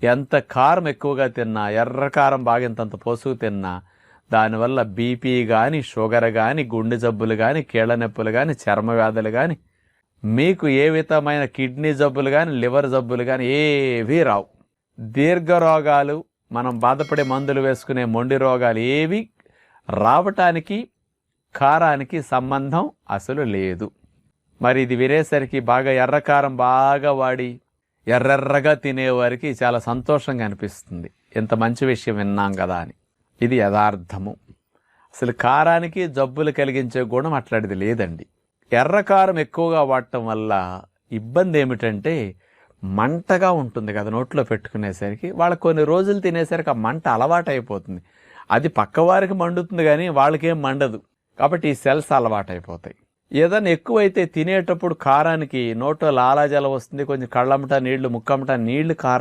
ఎంత కారం ఎక్కువగా తిన్నా, ఎర్ర కారం బాగా ఇంతంత పోసుకు తిన్నా దానివల్ల బీపీ కానీ, షుగర్ కానీ, గుండె జబ్బులు కానీ, కీళ్ళ నొప్పులు కానీ, చర్మ వ్యాధులు కానీ, మీకు ఏ విధమైన కిడ్నీ జబ్బులు కానీ, లివర్ జబ్బులు కానీ ఏవీ రావు. దీర్ఘ రోగాలు, మనం బాధపడే మందులు వేసుకునే మొండి రోగాలు ఏవి రావటానికి కారానికి సంబంధం అసలు లేదు. మరి ఇది వినేసరికి బాగా ఎర్రకారం బాగా వాడి ఎర్రెర్రగా తినేవారికి చాలా సంతోషంగా అనిపిస్తుంది. ఇంత మంచి విషయం విన్నాం కదా అని. ఇది యథార్థము. అసలు కారానికి జబ్బులు కలిగించే గుణం అట్లాంటిది లేదండి. ఎర్రకారం ఎక్కువగా వాడటం వల్ల ఇబ్బంది ఏమిటంటే మంటగా ఉంటుంది కదా నోట్లో పెట్టుకునేసరికి. వాళ్ళకి కొన్ని రోజులు తినేసరికి ఆ మంట అలవాటు అయిపోతుంది. అది పక్కవారికి మండుతుంది కానీ వాళ్ళకేం మండదు. కాబట్టి ఈ సెల్స్ అలవాటు అయిపోతాయి. ఏదైనా ఎక్కువైతే తినేటప్పుడు కారానికి నోట్లో లాలాజలం వస్తుంది, కొంచెం కళ్ళమ్మట నీళ్లు, ముక్కమ్మట నీళ్లు కారం